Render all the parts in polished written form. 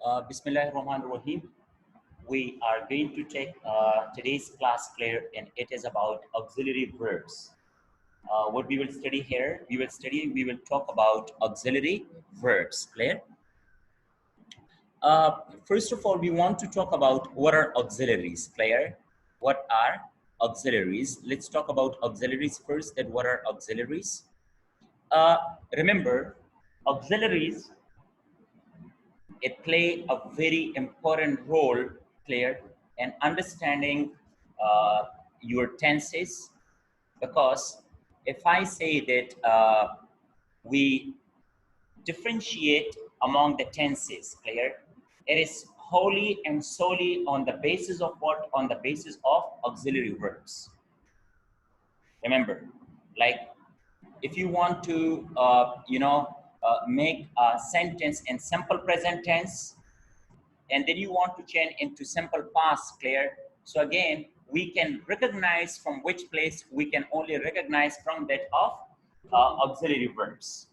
Bismillahirrahmanirrahim. We are going to take today's class clear, and it is about auxiliary verbs. What we will study here, we will talk about auxiliary verbs. Clear? First of all, we want to talk about what are auxiliaries. Clear? What are auxiliaries? Let's talk about auxiliaries first. That what are auxiliaries? Remember, auxiliaries, it play a very important role, clear, in understanding your tenses, because if I say that we differentiate among the tenses, clear, it is wholly and solely on the basis of what? On the basis of auxiliary verbs. Remember, like if you want to, make a sentence in simple present tense, and then you want to change into simple past, clear. So again, we can recognize from which place. We can only recognize from that of auxiliary verbs.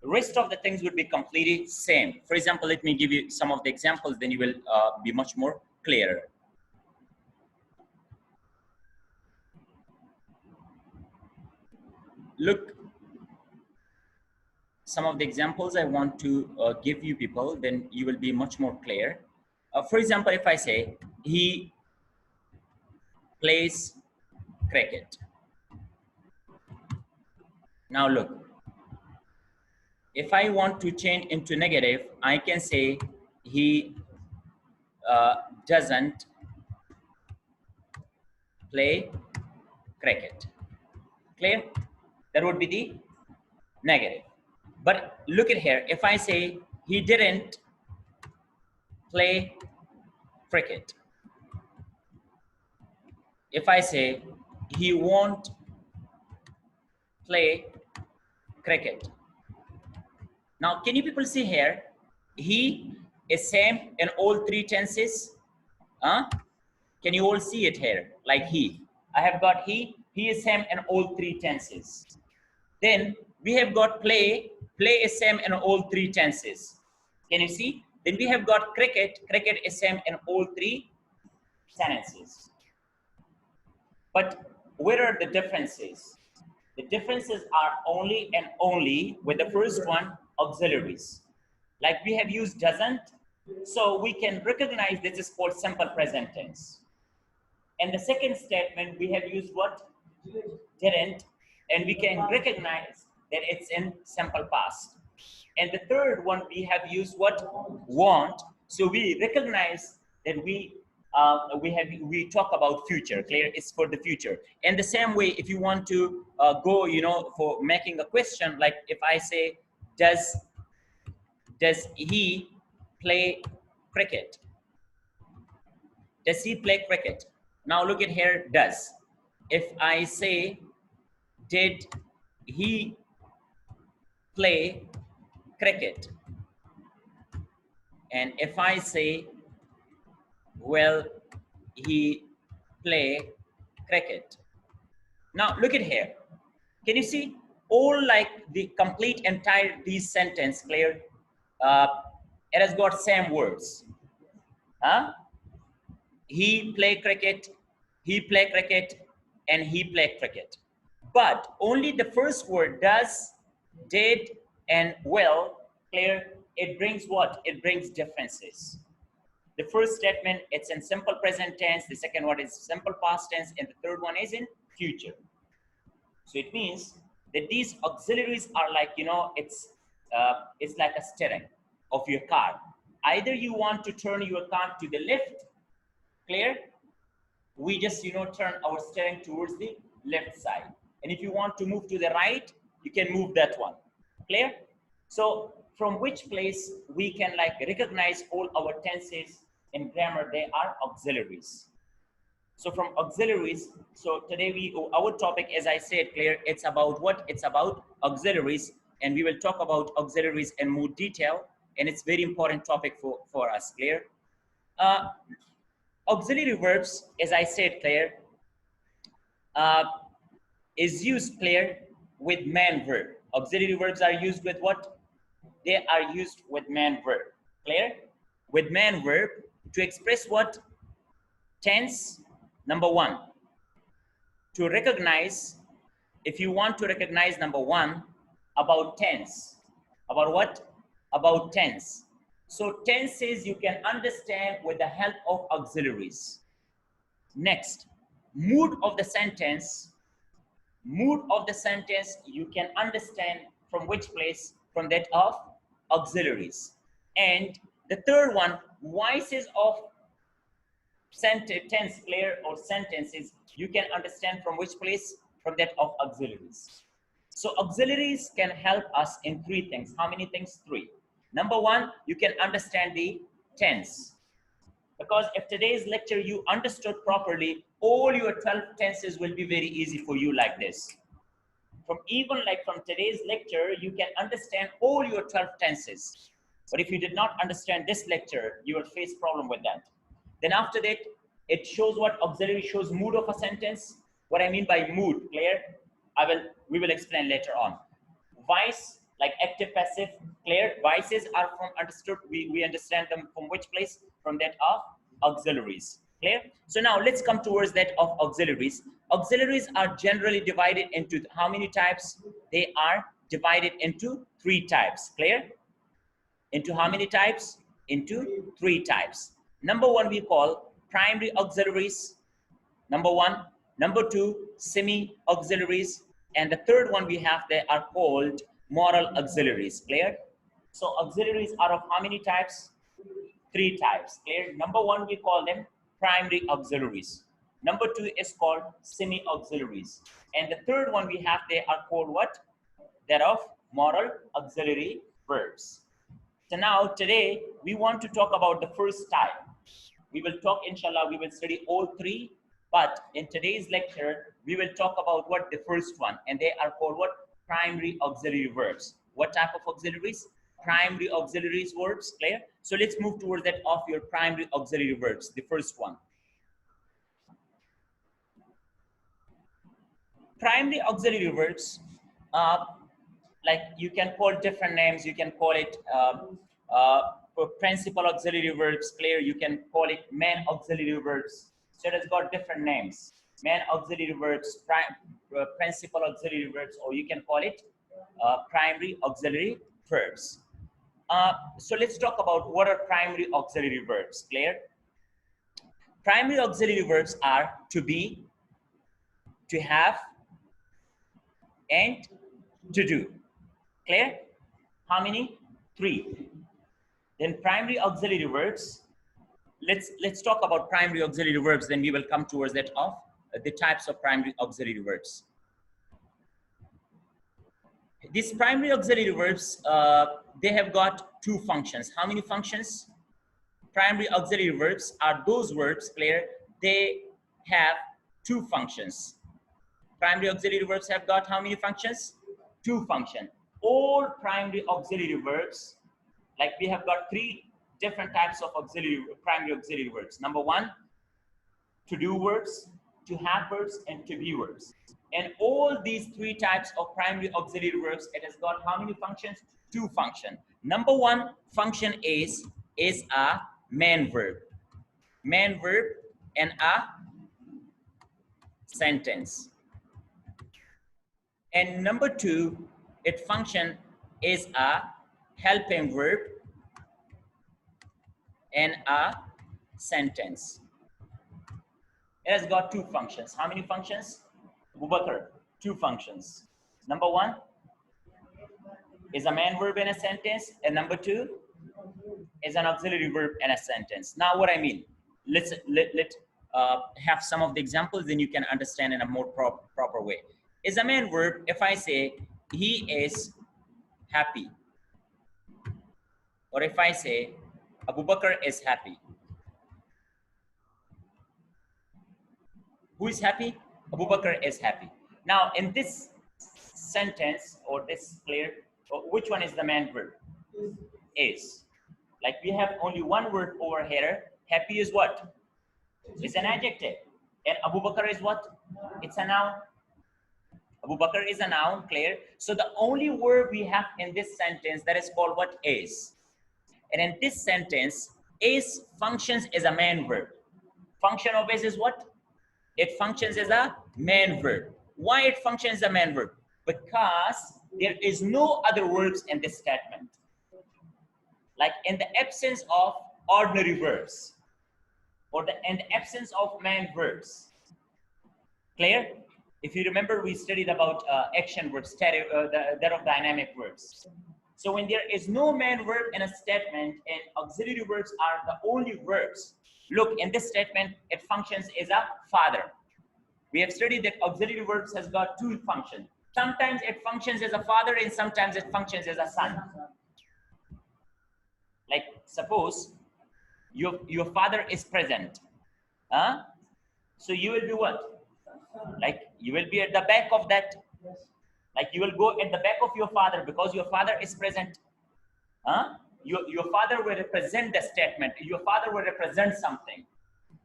The rest of the things would be completely same. For example, let me give you some of the examples, then you will be much more clearer. Look, some of the examples I want to give you people, then you will be much more clear. For example, if I say, he plays cricket. Now look, if I want to change into negative, I can say he doesn't play cricket. Clear? That would be the negative. But look at here, if I say he didn't play cricket, if I say he won't play cricket. Now, can you people see here? He is same in all three tenses. Can you all see it here? Like he. I have got he is same in all three tenses. Then we have got play is same in all three tenses. Can you see? Then we have got cricket is same in all three sentences. But where are the differences? The differences are only and only with the first one, auxiliaries. Like we have used doesn't, so we can recognize this is called simple present tense. And the second statement, we have used what? Didn't, and we can recognize that it's in simple past. And the third one, we have used what? Want. So we recognize that we talk about future. Clear? It's for the future. And the same way, if you want to go, for making a question, like if I say, does he play cricket? Does he play cricket? Now look at here, does. If I say, did he play cricket? And if I say, will he play cricket? Now look at here. Can you see? All like the complete entire these sentence, clear? It has got same words. He play cricket, he play cricket, and he play cricket. But only the first word, does, did, and will, clear, it brings what? It brings differences. The first statement, it's in simple present tense. The second one is simple past tense. And the third one is in future. So it means that these auxiliaries are like, it's like a steering of your car. Either you want to turn your car to the left, clear? We just, turn our steering towards the left side. And if you want to move to the right, you can move that one. Clear? So from which place we can like recognize all our tenses in grammar, they are auxiliaries. So from auxiliaries, so today our topic, as I said, clear, it's about what? It's about auxiliaries, and we will talk about auxiliaries in more detail, and it's very important topic for us, clear? Auxiliary verbs, as I said, clear, is used, clear, with main verb. Auxiliary verbs are used with what? They are used with main verb. Clear? With main verb to express what? Tense. Number one, to recognize, if you want to recognize number one, about tense. About what? About tense. So tenses you can understand with the help of auxiliaries. Next, mood of the sentence. Mood of the sentence you can understand from which place? From that of auxiliaries. And the third one, voices of tense, clear, or sentences you can understand from which place? From that of auxiliaries. So auxiliaries can help us in three things. How many things? Three. Number one, you can understand the tense. Because if today's lecture you understood properly, all your 12 tenses will be very easy for you like this. From today's lecture, you can understand all your 12 tenses. But if you did not understand this lecture, you will face problem with that. Then after that, it shows what? Auxiliary shows mood of a sentence. What I mean by mood, clear? We will explain later on. Vice, like active, passive, clear? Vices are from understood. We understand them from which place? From that of auxiliaries, clear? So now let's come towards that of auxiliaries. Auxiliaries are generally divided into how many types? They are divided into three types, clear? Into how many types? Into three types. Number one, we call primary auxiliaries. Number one. Number two, semi-auxiliaries. And the third one we have, they are called moral auxiliaries, clear? So auxiliaries are of how many types? Three types, clear? Number one, we call them primary auxiliaries. Number two is called semi-auxiliaries. And the third one we have, they are called what? That of moral auxiliary verbs. So now today we want to talk about the first type. We will talk, inshallah, we will study all three, but in today's lecture we will talk about what? The first one, and they are called what? Primary auxiliary verbs. What type of auxiliaries? Primary auxiliaries verbs, clear? So let's move towards that of your primary auxiliary verbs, the first one. Primary auxiliary verbs, like you can call different names. You can call it principal auxiliary verbs, clear? You can call it main auxiliary verbs. So it has got different names. Main auxiliary verbs, principal auxiliary verbs, or you can call it primary auxiliary verbs. So let's talk about what are primary auxiliary verbs, clear? Primary auxiliary verbs are to be, to have, and to do, clear? How many? Three. Then primary auxiliary verbs, let's talk about primary auxiliary verbs, then we will come towards that of the types of primary auxiliary verbs. These primary auxiliary verbs, they have got two functions. How many functions? Primary auxiliary verbs are those verbs, clear? They have two functions. Primary auxiliary verbs have got how many functions? Two functions. All primary auxiliary verbs, like we have got three different types of primary auxiliary verbs. Number one, to do verbs, to have verbs, and to be verbs. And all these three types of primary auxiliary verbs, it has got how many functions? Two functions. Number one function is a main verb. Main verb and a sentence. And number two, its function is a helping verb and a sentence. It has got two functions. How many functions? Abu Bakr, two functions. Number one is a main verb in a sentence, and number two is an auxiliary verb in a sentence. Now what I mean, let's have some of the examples, then you can understand in a more proper way. Is a main verb, if I say he is happy, or if I say Abu Bakr is happy. Who is happy? Abu Bakr is happy. Now in this sentence, or this clear, which one is the main verb? Is. Like we have only one word over here. Happy is what? It's an adjective. And Abu Bakr is what? It's a noun. Abu Bakr is a noun, clear? So the only word we have in this sentence that is called what? Is. And in this sentence, is functions as a main verb. Function of is what? It functions as a main verb. Why it functions as a main verb? Because there is no other verbs in this statement. Like in the absence of ordinary verbs, or in the absence of main verbs. Clear? If you remember, we studied about action verbs, that of dynamic verbs. So when there is no main verb in a statement and auxiliary verbs are the only verbs, look, in this statement, it functions as a father. We have studied that auxiliary verbs has got two functions. Sometimes it functions as a father and sometimes it functions as a son. Like suppose your father is present. So you will be what? Like you will be at the back of that. Like you will go at the back of your father because your father is present. Your father will represent the statement. Your father will represent something.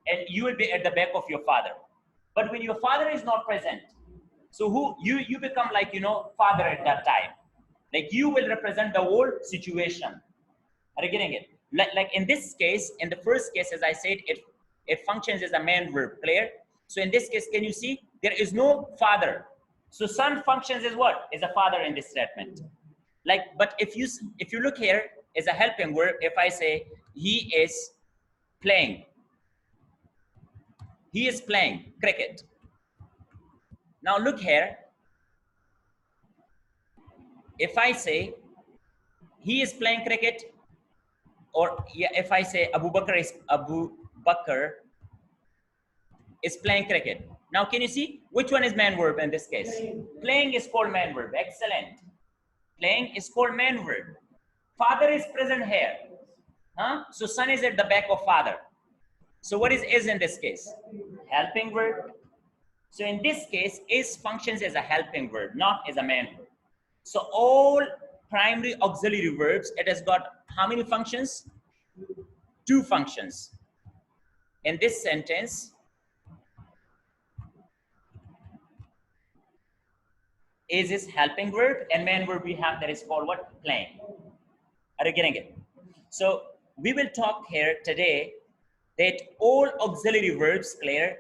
And you will be at the back of your father. But when your father is not present, so who you become like, you know, father at that time. Like you will represent the whole situation. Are you getting it? Like in this case, in the first case, as I said, it functions as a main verb, clear? So in this case, can you see there is no father? So son functions as what? As a father in this statement. Like, but if you look here as a helping verb, if I say he is playing cricket. Now look here. If I say he is playing cricket, or yeah, if I say Abu Bakr is playing cricket. Now can you see which one is main verb in this case? Playing is called main verb. Excellent. Playing is called main verb. Father is present here. So son is at the back of father. So what is in this case? Helping verb. So in this case, is functions as a helping verb, not as a main verb. So all primary auxiliary verbs, it has got how many functions? Two functions. In this sentence, is helping verb, and main verb we have that is called what? Playing. Are you getting it? So we will talk here today that all auxiliary verbs, clear,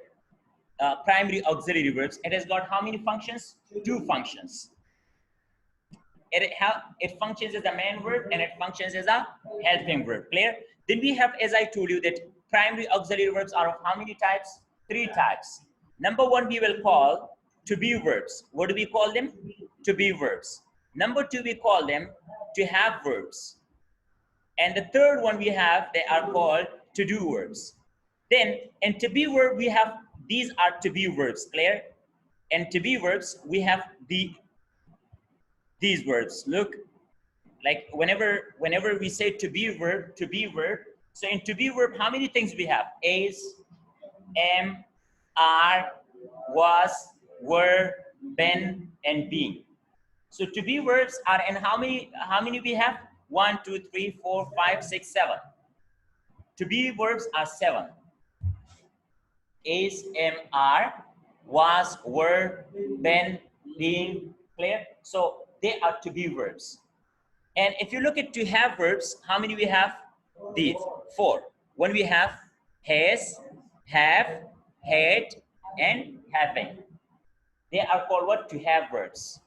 primary auxiliary verbs, it has got how many functions? Two functions. It functions as a main verb and it functions as a helping verb, clear? Then we have, as I told you, that primary auxiliary verbs are of how many types? Three types. Number one, we will call to be verbs. What do we call them? To be verbs. Number two, we call them to have verbs. And the third one we have, they are called to do verbs. Then in to be verb, we have, these are to be verbs, clear? And to be verbs, we have these verbs. Look, like whenever we say to be verb, so in to be verb, how many things we have? Is, am, are, was, were, been, and being. So to be verbs are in how many we have? 1, 2, 3, 4, 5, 6, 7. To be verbs are 7. Is, am, are, was, were, been, being, clear? So they are to be verbs. And if you look at to have verbs, how many we have? These 4. When we have has, have, had, and having, they are called what? To have verbs.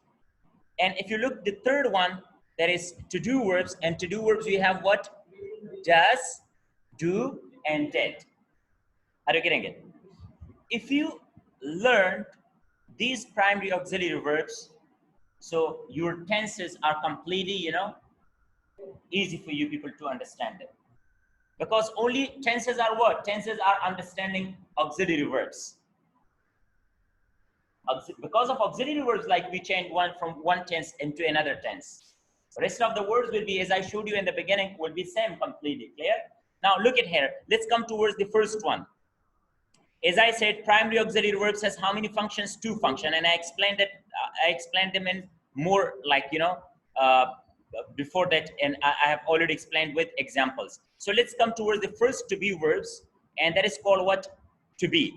And if you look the third one, that is to do verbs, and to do verbs we have what? Does, do, and did. Are you getting it? If you learn these primary auxiliary verbs, so your tenses are completely, you know, easy for you people to understand it. Because only tenses are what? Tenses are understanding auxiliary verbs. Because of auxiliary verbs, like we change one from one tense into another tense. The rest of the words will be, as I showed you in the beginning, will be same completely, clear? Now look at here. Let's come towards the first one. As I said, primary auxiliary verbs has how many functions? 2 functions, and I explained that. I explained them in more, like, you know, before that, and I have already explained with examples. So let's come towards the first to be verbs, and that is called what? To be.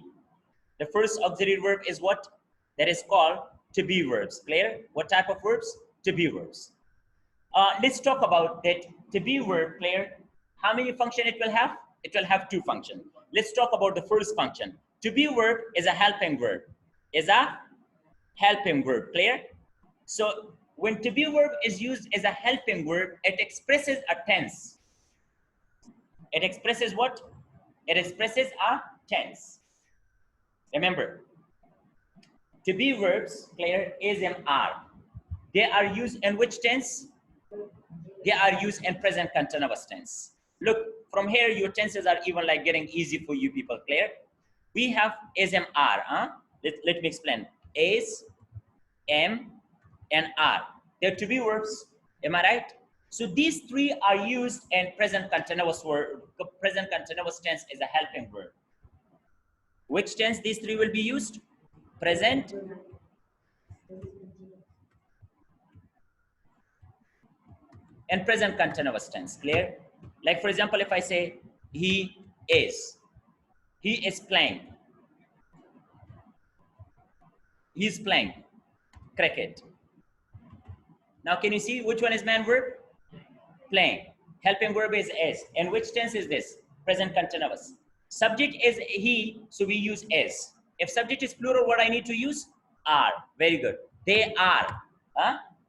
The first auxiliary verb is what? That is called to be verbs. Clear? What type of verbs? To be verbs. Let's talk about that to be verb, clear? How many function it will have? It will have two functions. Let's talk about the first function. To be verb is a helping verb. Is a helping verb. Clear? So when to be verb is used as a helping verb, it expresses a tense. It expresses what? It expresses a tense. Remember, to be verbs, clear, is and are. They are used in which tense? They are used in present continuous tense. Look, from here, your tenses are even like getting easy for you people, clear? We have is and are. Huh? Let me explain. Is, am, and are. They're to be verbs. Am I right? So these three are used in present continuous tense as a helping verb. Which tense these three will be used? Present and present continuous tense. Clear? Like for example, if I say he is playing. He's playing cricket. Now can you see which one is man verb? Playing. Helping verb is. And which tense is this? Present continuous. Subject is he, so we use is. If subject is plural, what I need to use? Are. Very good. They are.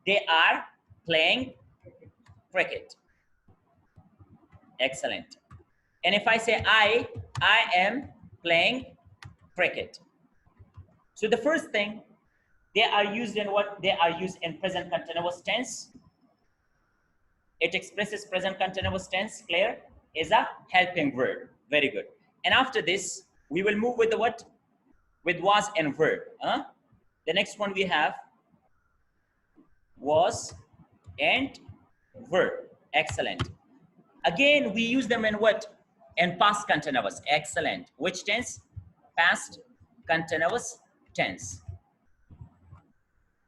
They are playing cricket. Excellent. And if I say I am playing cricket. So the first thing, they are used in what? They are used in present continuous tense. It expresses present continuous tense, clear? Is a helping verb. Very good. And after this, we will move with the what? With was and verb. The next one we have was and verb. Excellent. Again, we use them in what? In past continuous. Excellent. Which tense? Past continuous tense.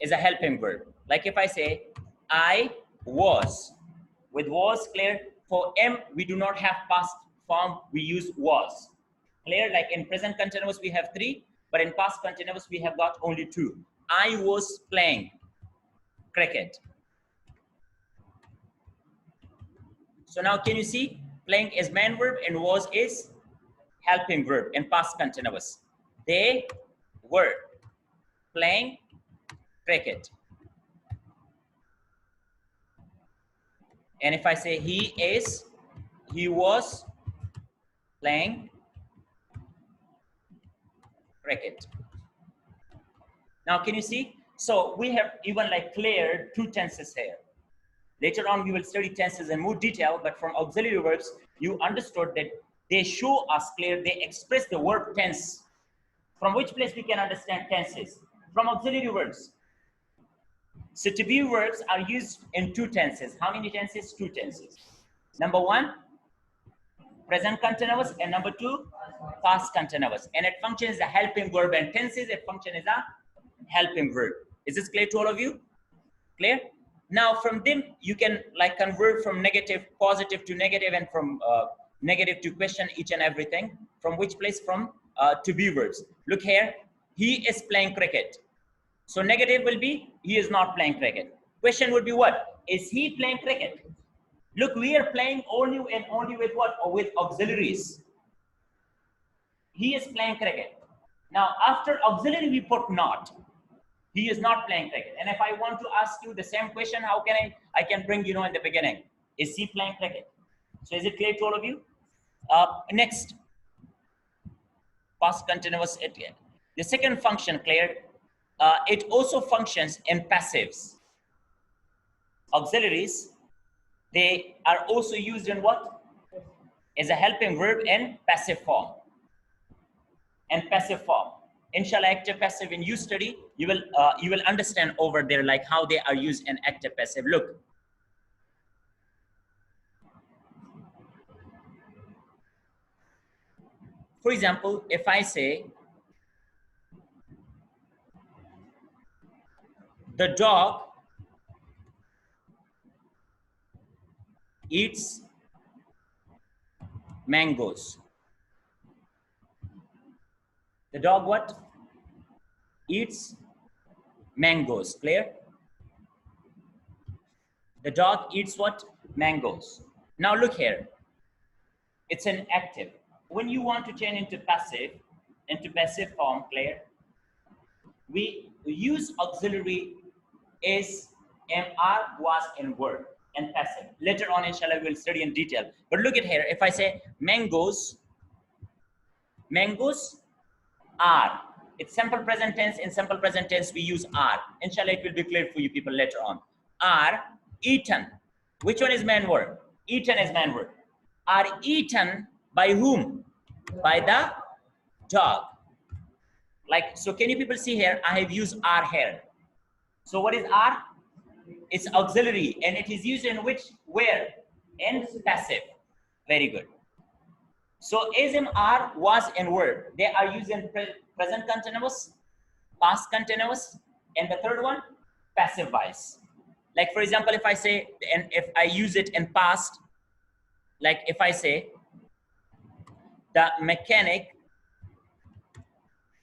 Is a helping verb. Like if I say, I was. With was, clear? For am, we do not have past form. We use was. Clear? Like in present continuous, we have three. But in past continuous, we have got only two. I was playing cricket. So now can you see? Playing is main verb and was is helping verb in past continuous. They were playing cricket. And if I say he was playing cricket. Now can you see? So we have even like cleared two tenses here. Later on we will study tenses in more detail, but from auxiliary verbs you understood that they show us clear, they express the verb tense. From which place we can understand tenses? From auxiliary verbs. So to be verbs are used in two tenses. How many tenses? Two tenses. Number one, present continuous, and number two, past continuous. And it functions as a helping verb, and tenses it functions as a helping verb. Is this clear to all of you? Clear? Now from them you can like convert from negative, positive to negative, and from negative to question each and everything. From which place? From to be verbs. Look here, he is playing cricket. So negative will be he is not playing cricket. Question would be what? Is he playing cricket? Look, we are playing only with what? Or with auxiliaries. He is playing cricket. Now after auxiliary we put not. He is not playing cricket. And if I want to ask you the same question, how can I can bring in the beginning. Is he playing cricket? So is it clear to all of you? Next, past continuous. The second function, clear. It also functions in passives. Auxiliaries, they are also used in what? As a helping verb in passive form. And passive form. Inshallah, active passive, when you study, you will understand over there like how they are used in active passive. Look. For example, if I say the dog eats mangoes. The dog what? Eats mangoes. Clear? The dog eats what? Mangoes. Now look here. It's an active. When you want to change into passive form, Claire, we use auxiliary is, mr, was, and were, and passive. Later on, inshallah, we'll study in detail. But look at here. If I say mangoes, mangoes are. It's simple present tense. In simple present tense, we use are. Inshallah, it will be clear for you people later on. Are eaten. Which one is man word? Eaten is man word. Are eaten by whom? By the dog. Like, so can you people see here? I have used are here. So what is are? It's auxiliary, and it is used in which, where? In passive. Very good. So is, am, are, was, and were, they are used in present continuous, past continuous, and the third one, passive voice. Like for example, if I say, and if I use it in past, like if I say, the mechanic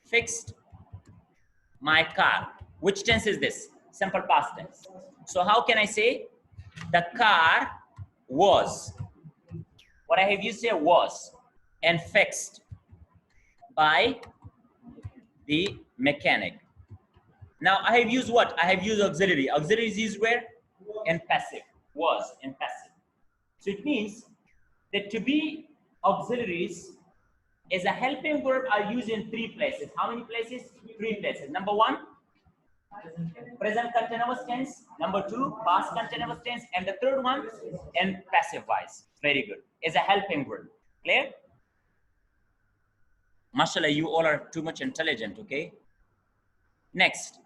fixed my car. Which tense is this? Simple past tense. So how can I say the car was? What I have used here was, and fixed by the mechanic. Now I have used what? I have used auxiliary. Auxiliary is used where? In passive. Was in passive. So it means that to be auxiliaries as a helping verb are used in 3 places. How many places? 3 places. Number 1, present continuous tense. Number 2, past continuous tense. And the third one, in passive voice. Very good. As a helping verb. Clear? Mashallah, you all are too much intelligent, okay? Next,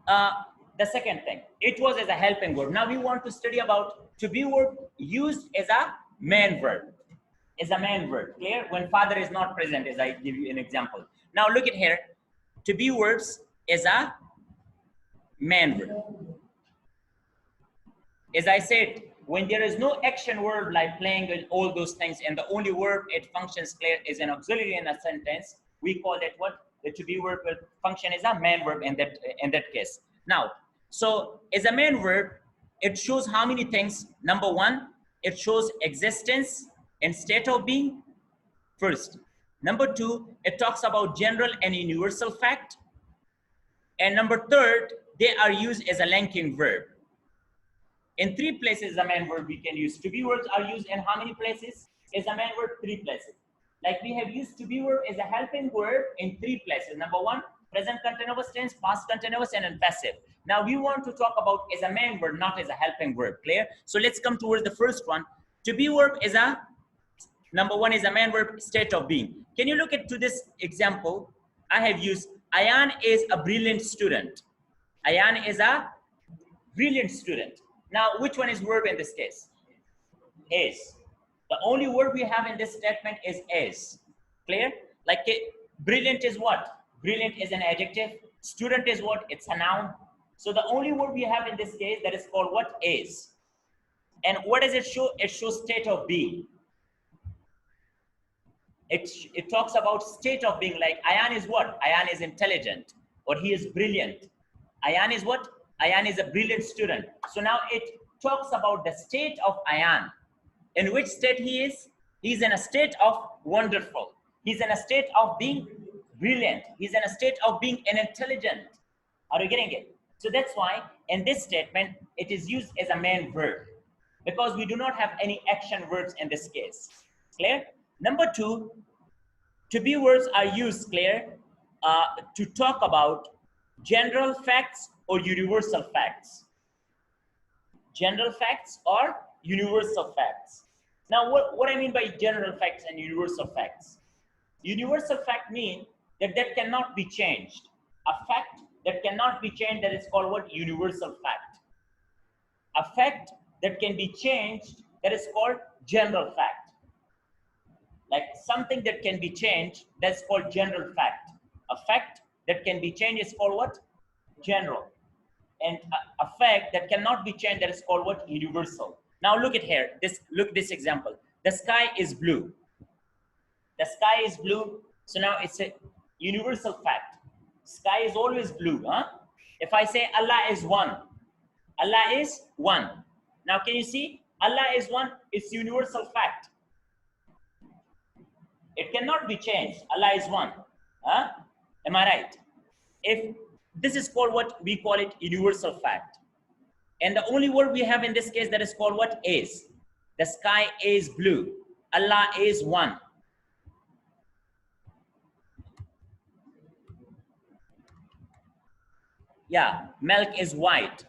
the second thing, it was as a helping verb. Now we want to study about to be verb used as a main verb. As a main verb, clear? When father is not present, as I give you an example. Now look at here, to be verbs is a main verb. As I said, when there is no action verb like playing and all those things, and the only verb it functions clear is an auxiliary in a sentence, we call that what? The to be verb will function as a main verb in that case. Now, so as a main verb, it shows how many things? Number 1, it shows existence and state of being first. Number 2, it talks about general and universal fact. And number 3, they are used as a linking verb. In 3 places, the main verb we can use. To be verbs are used in how many places? As a main verb, 3 places. Like we have used to be verb as a helping verb in 3 places. Number 1, present continuous tense, past continuous, and in passive. Now we want to talk about as a main verb, not as a helping verb. Clear? So let's come towards the first one. To be verb is a, number 1 is a main verb, state of being. Can you look at to this example? I have used, Ayan is a brilliant student. Ayan is a brilliant student. Now, which one is verb in this case? Is. The only word we have in this statement is. Clear? Like brilliant is what? Brilliant is an adjective. Student is what? It's a noun. So the only word we have in this case that is called what? Is. And what does it show? It shows state of being. It talks about state of being, like Ayan is what? Ayan is intelligent, or he is brilliant. Ayan is what? Ayan is a brilliant student. So now it talks about the state of Ayan. In which state he is? He's in a state of wonderful. He's in a state of being brilliant. He's in a state of being intelligent. Are you getting it? So that's why in this statement, it is used as a main verb, because we do not have any action verbs in this case. Clear? Number 2, to be verbs are used, clear, to talk about general facts or universal facts. General facts or universal facts. Now, what I mean by general facts and universal facts? Universal fact mean that cannot be changed. A fact that cannot be changed, that is called what? Universal fact. A fact that can be changed, that is called general fact. Like something that can be changed, that's called general fact. A fact that can be changed is called what? General. And a fact that cannot be changed, that is called what? Universal. Now look at here. Look this example. The sky is blue. The sky is blue. So now it's a universal fact. Sky is always blue, huh? If I say Allah is one, Allah is one. Now can you see? Allah is one. It's universal fact. It cannot be changed. Allah is one. Huh? Am I right? If this is called what we call it universal fact. And the only word we have in this case that is called what is. The sky is blue. Allah is one. Yeah, milk is white.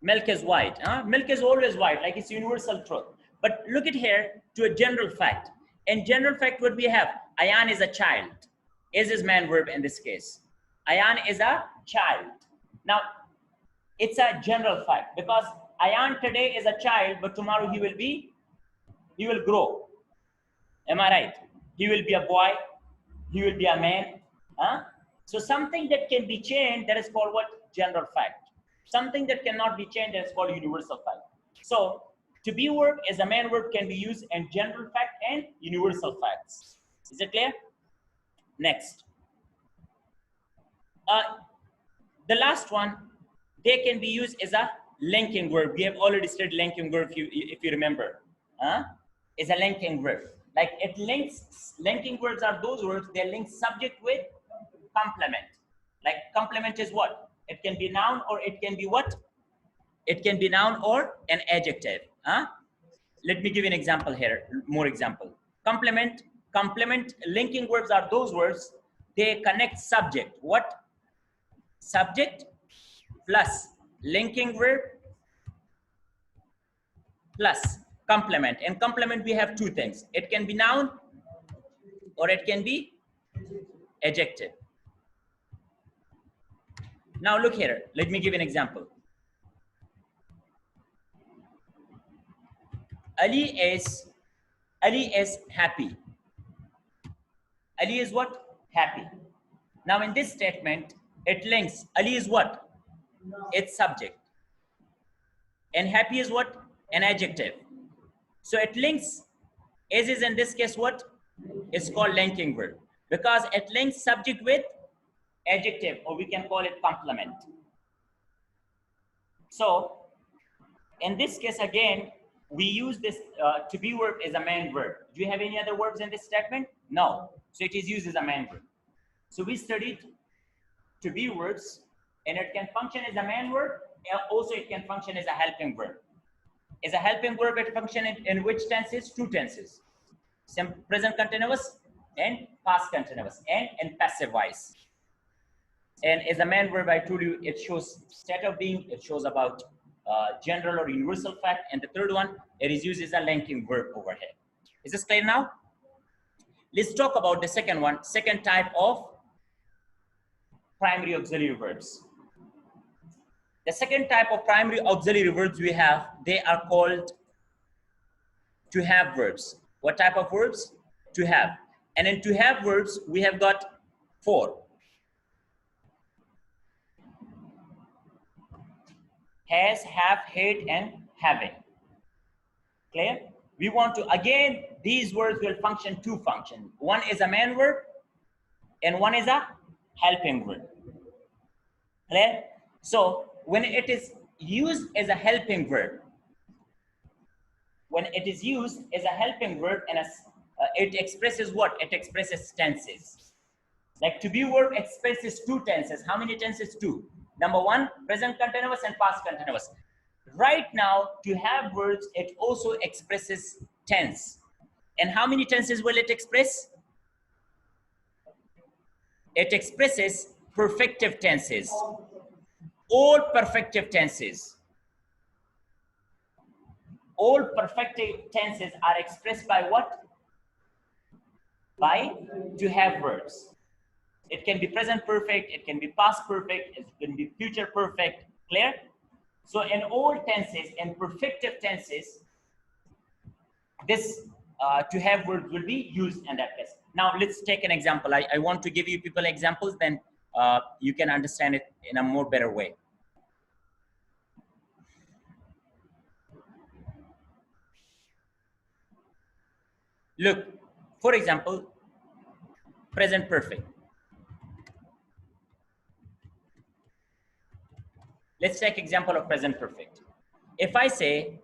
Milk is white. Huh? Milk is always white, like it's universal truth. But look at here to a general fact. In general fact, what we have, Ayan is a child. Is man verb in this case. Ayan is a child. Now, it's a general fact because Ayan today is a child, but tomorrow he will grow. Am I right? He will be a boy. He will be a man. Huh? So something that can be changed, that is called what? General fact. Something that cannot be changed, that is called universal fact. So to be verb as a man verb can be used in general fact and universal facts. Is it clear? Next. The last one, they can be used as a linking verb. We have already studied linking verb if you remember. Is a linking verb. Like it links, linking verbs are those words, they link subject with complement. Like complement is what? It can be noun or it can be what? It can be noun or an adjective. Let me give you an example here, more example. Complement, linking verbs are those words, they connect subject. What? Subject plus linking verb plus complement. In complement, we have two things. It can be noun or it can be adjective. Now look here. Let me give you an example. Ali is happy. Ali is what? Happy. Now in this statement, it links. Ali is what? It's subject. And happy is what? An adjective. So it links. Is in this case what? It's called linking verb. Because it links subject with adjective, or we can call it complement. So in this case again, we use this to be verb as a main verb. Do you have any other verbs in this statement? No. So it is used as a main verb. So we studied to be verbs, and it can function as a main verb, and also it can function as a helping verb. As a helping verb, it functions in which tenses? Two tenses. Present continuous and past continuous, and in passive voice. And as a main verb, I told you, it shows state of being, it shows about general or universal fact, and the third one, it is used as a linking verb over here. Is this clear now? Let's talk about the second one, second type of primary auxiliary verbs. The second type of primary auxiliary verbs we have, they are called to have verbs. What type of verbs? To have. And in to have verbs, we have got four. Has, have, had, and having. Clear? We want to, again, these words will function two functions. One is a main verb and one is a helping verb. Clear? So when it is used as a helping verb, and it expresses what? It expresses tenses. Like to be verb expresses two tenses. How many tenses? Two. Number one, present continuous and past continuous. Right now, to have verbs, it also expresses tense. And how many tenses will it express? It expresses perfective tenses. All perfective tenses. All perfective tenses are expressed by what? By to have verbs. It can be present perfect, it can be past perfect, it can be future perfect. Clear? So in all tenses and perfective tenses, this to have verbs will be used in that case. Now let's take an example. I want to give you people examples, then you can understand it in a more better way. Look, for example, present perfect. Let's take example of present perfect. If I say,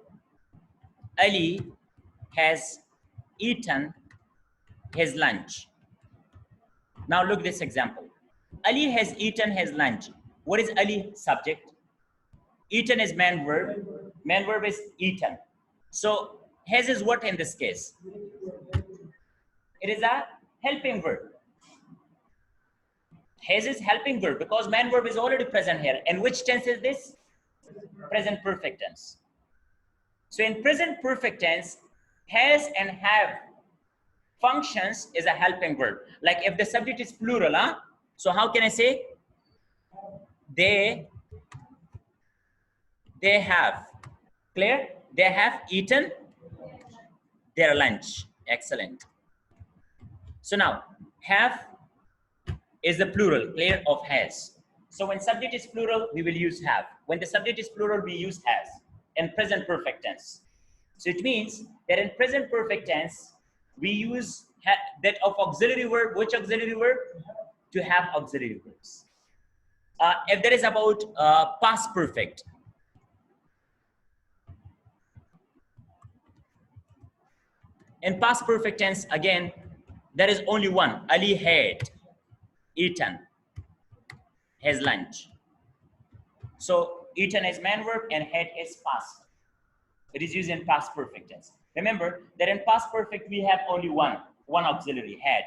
Ali has eaten his lunch. Now look this example. Ali has eaten his lunch. What is Ali? Subject. Eaten is man verb. Man verb is eaten. So has is what in this case? It is a helping verb. Has is helping verb because man verb is already present here. And which tense is this? Present perfect tense. So in present perfect tense, has and have functions is a helping verb. Like if the subject is plural, so how can I say? They have. Clear? They have eaten their lunch. Excellent. So now, have is the plural, clear, of has. So when subject is plural, we will use have. When the subject is plural, we use has in present perfect tense. So it means that in present perfect tense, we use that of auxiliary verb. Which auxiliary verb? To have auxiliary verbs. If there is about past perfect, in past perfect tense, again, there is only one. Ali had eaten his lunch. So eaten is man verb and had is past. It is used in past perfect tense. Remember that in past perfect, we have only one auxiliary, had.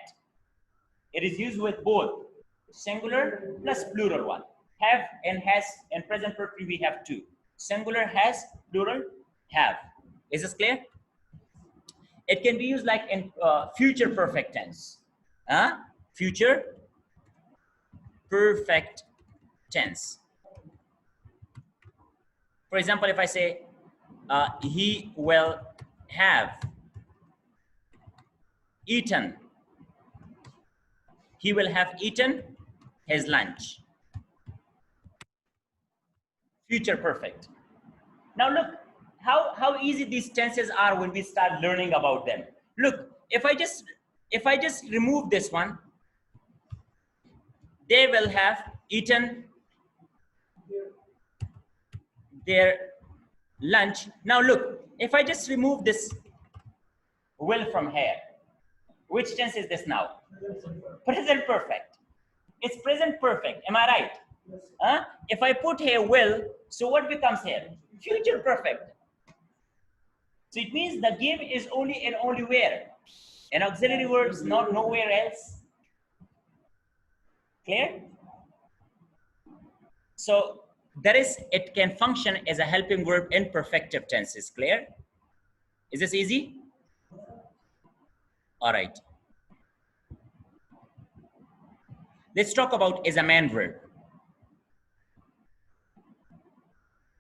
It is used with both singular plus plural one. Have and has, in present perfect, we have two. Singular has, plural have. Is this clear? It can be used like in future perfect tense. Future perfect tense. For example, if I say, he will have eaten. He will have eaten his lunch. Future perfect. Now look how easy these tenses are when we start learning about them. Look, if I just remove this one, they will have eaten their lunch. Now look, if I just remove this will from here, which tense is this now? Present perfect. It's present perfect. Am I right? If I put here will, so what becomes here? Future perfect. So it means the give is only and only where? In auxiliary verbs, not nowhere else. Clear? So it can function as a helping verb in perfective tenses. Clear? Is this easy? All right. Let's talk about as a man verb.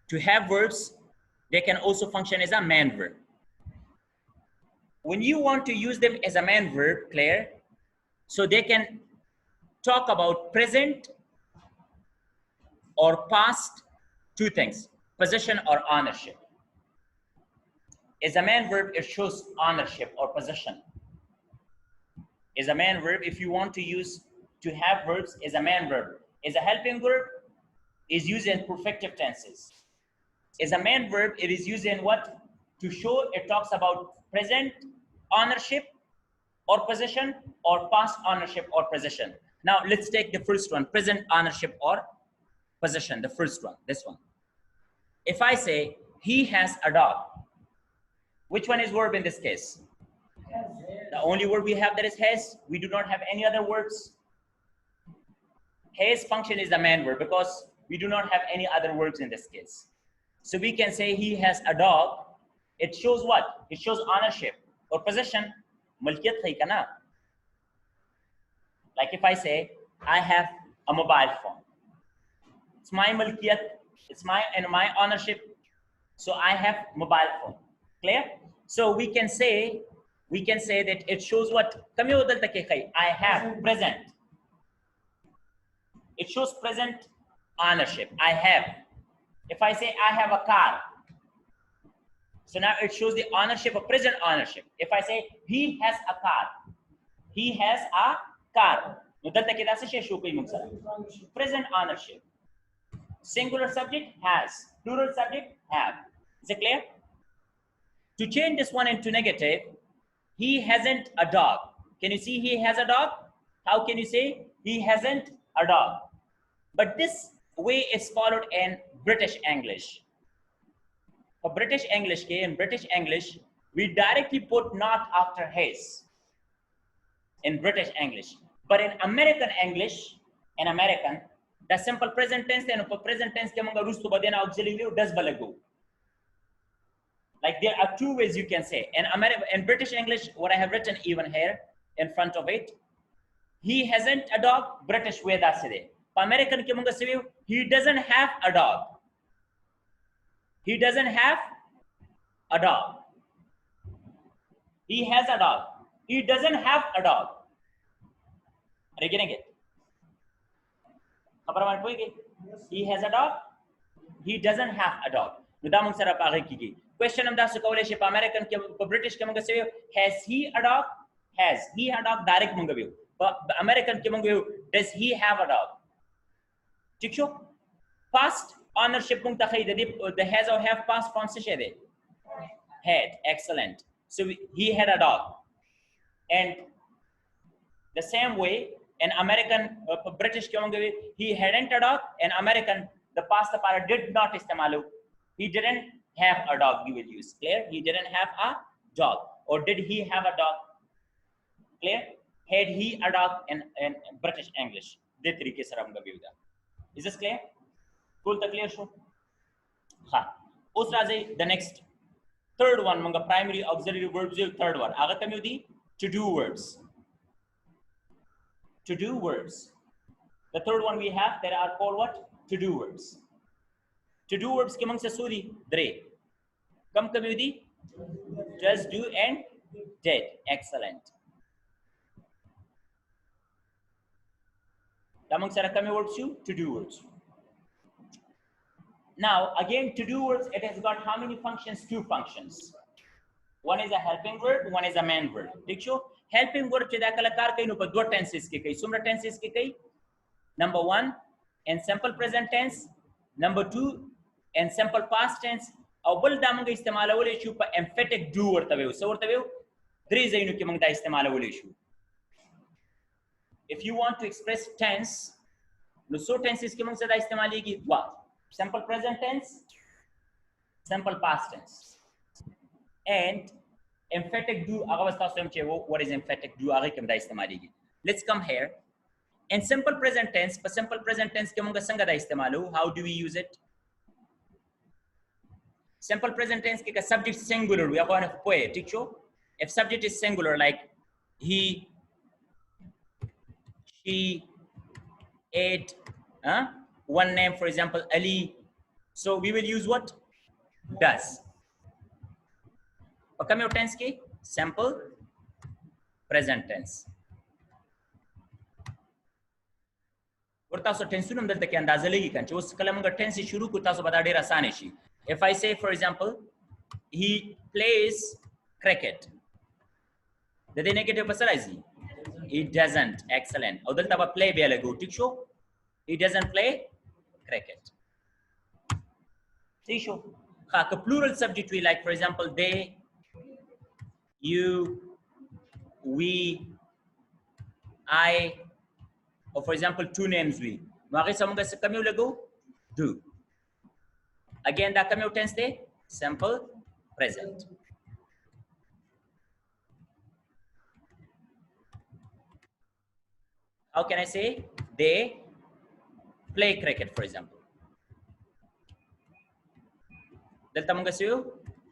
To have verbs, they can also function as a man verb. When you want to use them as a man verb, Claire, so they can talk about present or past, two things, possession or ownership. As a man verb, it shows ownership or possession. As a man verb, if you want to use to have verbs as a man verb, as a helping verb, is used in perfective tenses. As a man verb, it is used in what? To show it talks about present ownership or possession or past ownership or possession. Now let's take the first one, present ownership or possession, the first one, this one. If I say he has a dog, which one is verb in this case? The only word we have that is has. We do not have any other words. Has function is the man verb because we do not have any other words in this case. So we can say he has a dog. It shows what? It shows ownership or possession. Mulkiyat hai kana. Like if I say I have a mobile phone. It's my mulkiyat. It's my ownership. So I have mobile phone. Clear? So we can say that it shows what? I have present. It shows present ownership. I have. If I say I have a car, so now it shows the ownership of present ownership. If I say he has a car, he has a car. Present ownership. Singular subject has. Plural subject have. Is it clear? To change this one into negative, he hasn't a dog. Can you see he has a dog? How can you say he hasn't a dog? But this way is followed in British English. For British English, in British English, we directly put not after his in British English. But in American English, the simple present tense and present tense ke manga rustu badena auxiliary does balagu. Like there are two ways you can say. In British English, what I have written even here in front of it, he hasn't a dog. British way that's it. American ke manga say he doesn't have a dog. He doesn't have a dog. He has a dog. He doesn't have a dog. Are you getting it? He has a dog. He doesn't have a dog. Question of the American British has he a dog? Has he a dog? Direct mungaview. But American does he have a dog? Past ownership the has or have past form se had. Excellent. So he had a dog. And the same way in American British he hadn't a dog. In American the past part did not istamalu. He didn't have a dog, you will use. Clear? He didn't have a dog. Or did he have a dog? Clear? Had he a dog in British English? Is this clear? Cool, the clear show? Ha. The next third one, manga primary auxiliary verbs, third one. To do verbs. To do verbs. The third one we have, there are called what? To do verbs. To do verbs ke mangsa suri dre. Come community. Just do and did. Excellent. Among sara kami verbs to do verbs. Now again to do verbs, it has got how many functions? Two functions. One is a helping verb, one is a main verb. Helping verb cheda kalakar kai no pa do tenses ke kai. Sumra tenses ke kai. Number one, in simple present tense. Number two, in simple past tense. Awal damang istemala wala issue pa emphatic do wartawe. So wartawe, there is a ke mangda istemala wala issue. If you want to express tense, no so tenses ke mangsa da istemali ki what? Simple present tense, simple past tense, and emphatic do. What is emphatic do? Let's come here. In simple present tense, for simple present tense, how do we use it? Simple present tense, subject singular. We are going to poet. If subject is singular, like he, she, ate, one name, for example, Ali. So we will use what? Does. Okay, tense ke simple present tense. If I say, for example, he plays cricket, the negative he doesn't. Excellent. Play he doesn't play cricket. Plural subject we like, for example, they, you, we, I, or for example, two names we. Do. Again, the commute tense day, simple present. How can I say? They play cricket, for example.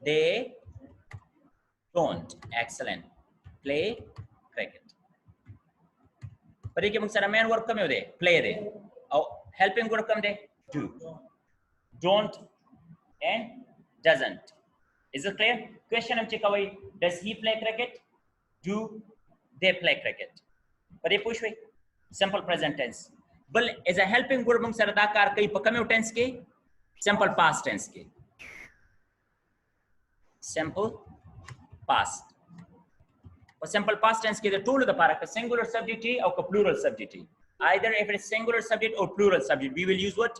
They don't. Excellent. Play cricket. But main verb come play de. Helping verb come de. Do. Don't and doesn't. Is it clear? Question away. Does he play cricket? Do they play cricket? But push way. Simple present tense. But as a helping verb saradakar kai pakame tense ke simple past tense ke. Simple past. For simple past tense ke the tool of the para singular subject or plural subject. Either if it is singular subject or plural subject, we will use what?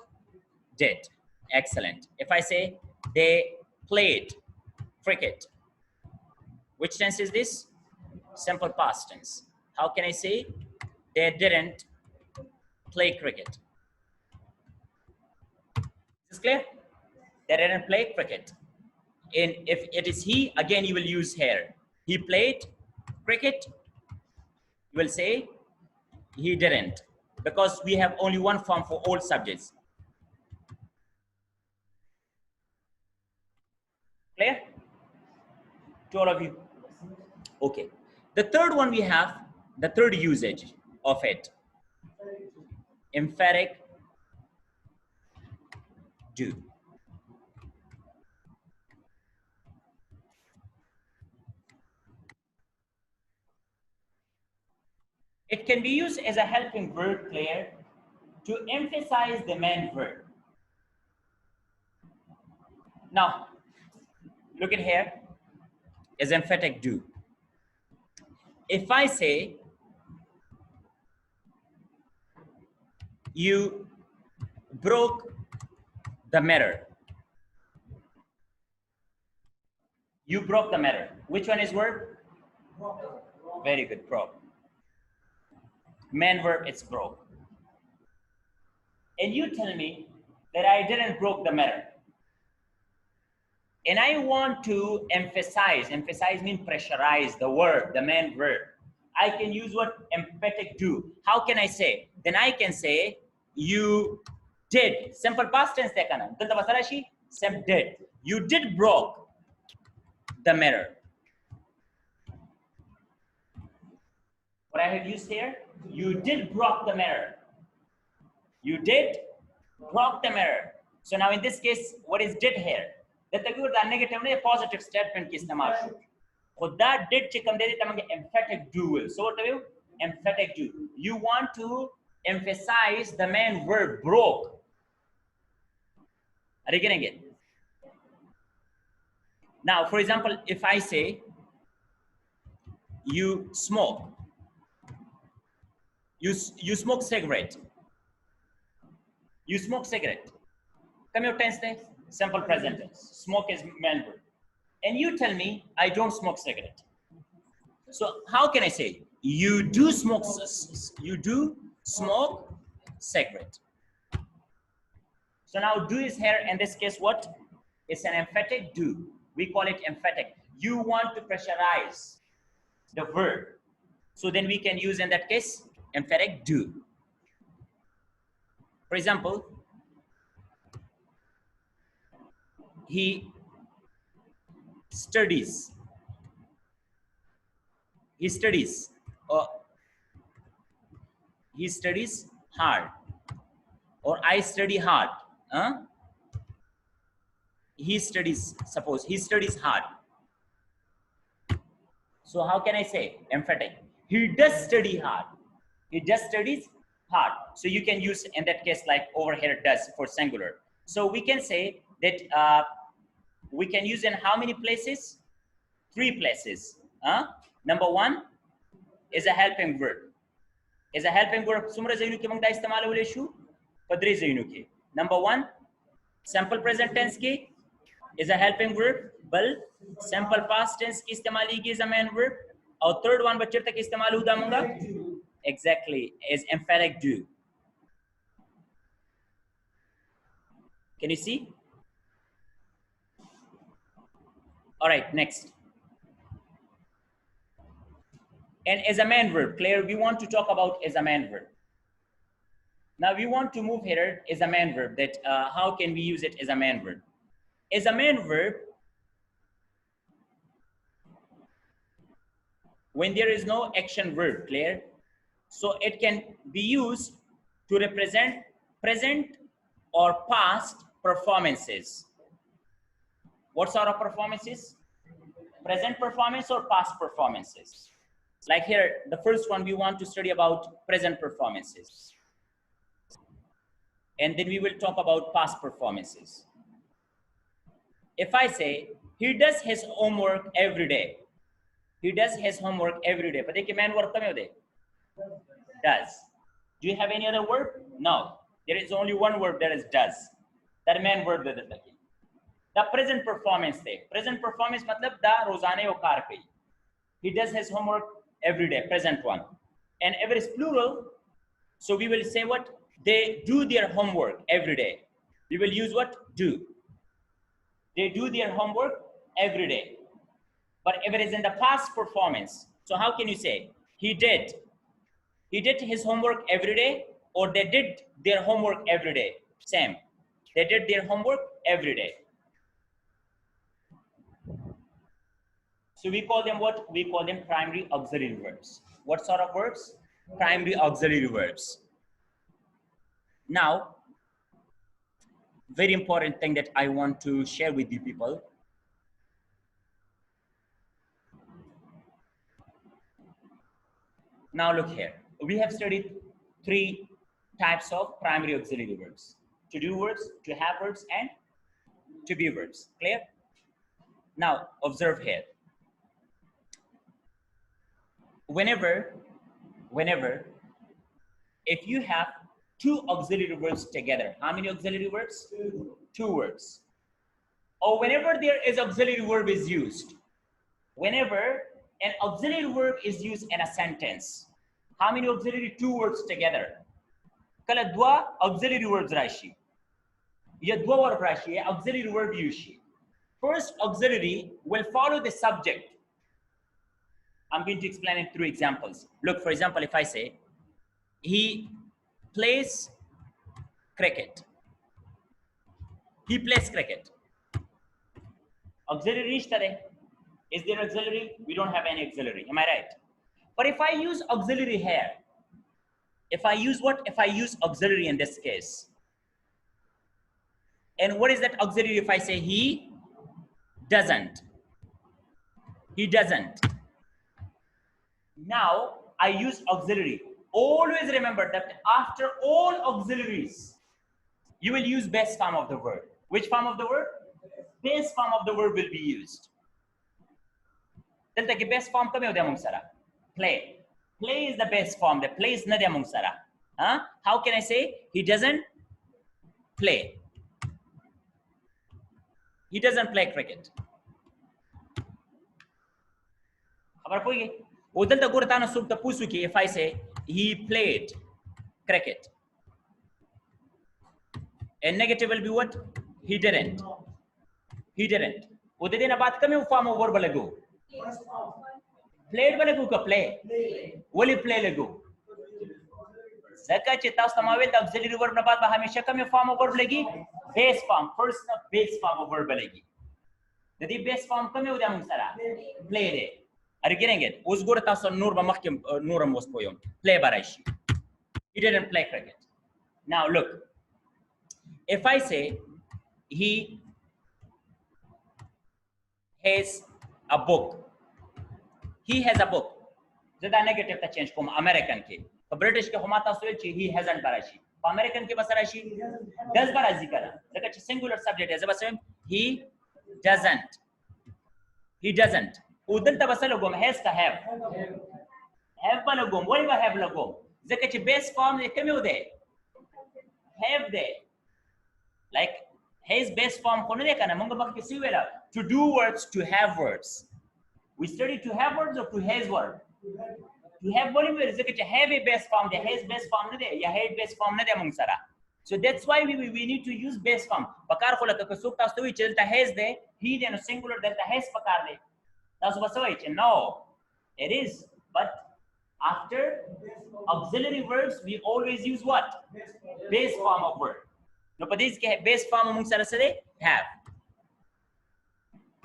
Did. Excellent. If I say they played cricket, Which tense is this? Simple past tense. How can I say they didn't play cricket? Is this clear? They didn't play cricket. And if it is he, again you will use here. He played cricket. You will say he didn't, because we have only one form for all subjects. Clear to all of you? Okay. The third one we have, the third usage of it, emphatic do. It can be used as a helping verb, Claire, to emphasize the main verb. Now, look at here, is emphatic do. If I say, you broke the mirror. You broke the mirror. Which one is verb? Very good, broke. Main verb, it's broke. And you tell me that I didn't broke the mirror. And I want to emphasize means pressurize the word, the main verb. I can use what? Emphatic do. How can I say? Then I can say, you did. Simple past tense dekha na. Did. You did broke the mirror. What I have used here, you did broke the mirror. You did broke the mirror. So now in this case, what is did here? That the negative ne positive statement ki istemal shu. So that did chikam de tamange emphatic do. So what do you? Emphatic do. You want to emphasize the main verb broke. Are you getting it? Now, for example, if I say you smoke, you smoke cigarette. You smoke cigarette. Come your tense thing, simple present tense. Smoke is main verb. And you tell me I don't smoke cigarette. So how can I say you do smoke cigarette? So now do is here in this case what? It's an emphatic do. We call it emphatic. You want to pressurize the verb. So then we can use in that case emphatic do. For example, he studies. He studies hard, or I study hard. He studies, suppose he studies hard. So how can I say emphatic? He does study hard. He just studies hard. So you can use in that case like over here does for singular. So we can say that we can use in how many places? 3 places. Number 1 is a helping verb. Is a helping verb. Sumra zainu ke mangda istemal hule shu padri zainu ke. Number 1 simple present tense ki is a helping verb. Bal simple past tense ki istemali ki is a main verb. Or third one bachir tak istemal huda manga. Exactly, is emphatic do. Can you see? All right, next. And as a main verb, Claire, we want to talk about as a main verb. Now we want to move here as a main verb, that how can we use it as a main verb? As a main verb, when there is no action verb, Claire, so it can be used to represent present or past performances. What sort of performances? Present performance or past performances? Like here, the first one, we want to study about present performances. And then we will talk about past performances. If I say, he does his homework every day. He does his homework every day. But the main verb does. Do you have any other verb? No. There is only one verb, that is does. That main verb the present performance. Present performance matlab da rozane o kaar pe. He does his homework every day, present one. And if it is plural, so we will say what? They do their homework every day. We will use what? Do. They do their homework every day. But if it is in the past performance, so how can you say? He did. He did his homework every day, or they did their homework every day. Same. They did their homework every day. So we call them what? We call them primary auxiliary verbs. What sort of verbs? Primary auxiliary verbs. Now, very important thing that I want to share with you people. Now look here. We have studied 3 types of primary auxiliary verbs. To do verbs, to have verbs, and to be verbs. Clear? Now, observe here. Whenever, if you have 2 auxiliary verbs together, how many auxiliary verbs? 2 verbs. Or whenever there is auxiliary verb is used, whenever an auxiliary verb is used in a sentence, how many auxiliary 2 verbs together? Kala dwa auxiliary verbs rashi. Ya dwa verb rashi, ya auxiliary verb yushi. First auxiliary will follow the subject. I'm going to explain it through examples. Look, for example, if I say, he plays cricket. He plays cricket. Auxiliary is there auxiliary? We don't have any auxiliary. Am I right? But if I use auxiliary here, if I use what? If I use auxiliary in this case. And what is that auxiliary if I say he doesn't? He doesn't. Now I use auxiliary. Always remember that after all auxiliaries, you will use base form of the verb. Which form of the verb? Base form of the verb will be used. The base form play. Play is the best form. The play is not among Sarah. Huh? How can I say he doesn't play? He doesn't play cricket. If I say he played cricket, and negative will be what? He didn't. He didn't. Form of verb lagu. Played lagu ka play. Will play lagu. Zaka chita samawet auxiliary verb na baat hamesha kam form of verb lagi. Base form. First base form of verb lagi. The base form kam uda musara. Played it. Are you getting it? Us gora ta son nur ba mahkim nuram was poyom. Play baraishi. He didn't play cricket. Now look. If I say he has a book. He has a book. Zada negative ta change from American ke. For British ke humata soilchi he hasn't barashi. For American ke basarashi does barazi kara. Zaka singular subject is basem he doesn't. He doesn't. Udal ta basalogom has ka have. Have balogom. What if I have logom? Zaka base form e kame ude. Have de. Like his base form to do words, to have words. We study to have words or to has word. To have one words, to have a base form, the has base form, ya have base form So that's why we need to use base form. Pakar khola ka sukta stowi chelta has de, he then singular delta has pakar de. That's what no, it is. But after auxiliary words, we always use what? Base form of word. No, but this base form among sarasade have.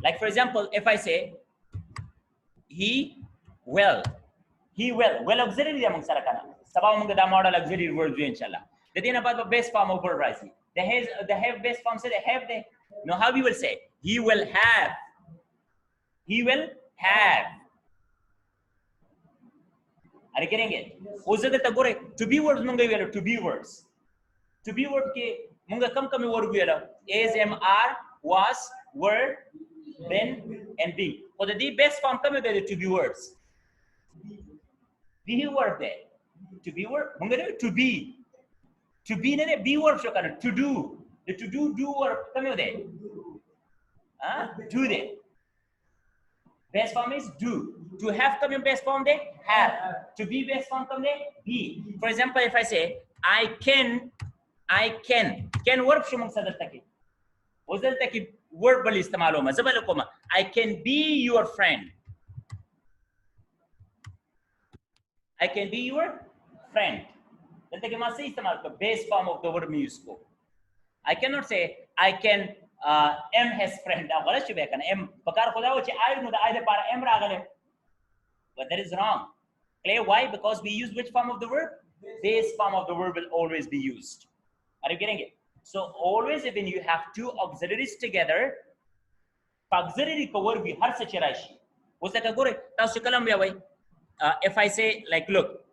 Like for example, if I say he will, well auxiliary among sarakana. Sabah among the model auxiliary words inshallah. The thing about the base form of verb rising. The have base form say they have the. No, how we will say he will have. He will have. Are you getting it? To be words munga to be words. To be word ke munga kam word guyala. Is, am, are, was, were, been, and being. So the best form come with to be words. Be word there. To be word. Munga to be. To be ne be word shokana. To do. The to do word come with there. Do there. Best form is do. To have come in base form de have. To be base form come de be. For example, if I say I can verb شو مقصد التكي وزل تكي verb بل استعماله ما زبالكم I can be your friend. I can be your friend. دلته کې ما سي استعمال کو base form of the verb में use को. I cannot say I can am his friend. دا غلط شو به کنه am بکار خدا و چې I نو د I د پاره am راغله. But that is wrong. Clear why? Because we use which form of the verb? Base form of the verb will always be used. Are you getting it? So always when you have two auxiliaries together, auxiliary ko verb har se chirashi. Usa ka gore tasu kalam bia wai. If I say like look,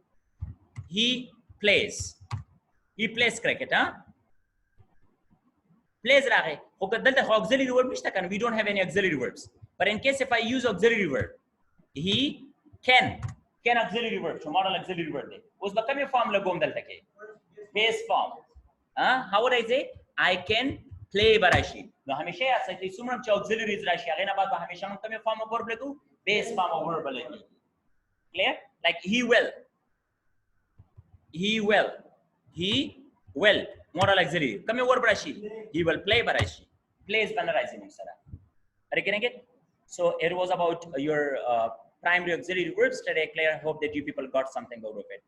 he plays cricket, huh? Plays rage. Ho kadalta auxiliary verb nishta kan. We don't have any auxiliary verbs. But in case if I use auxiliary verb, he can auxiliary verb, so model auxiliary verb de. Us ba kame form lagom dalta ke. Base form. How would I say? I can play barashi. No हमेशा याद सकते हैं सुमरम च auxiliaries राशि आगे ना बात बा हमेशा हम कमे form of verb लगू base form of verb लगी. Clear? Like he will model auxiliary कमे verb राशि he will play barashi plays बना राशि मुक्सरा. Are you getting it? So it was about your primary auxiliary verbs today. Claire, I hope that you people got something out of it.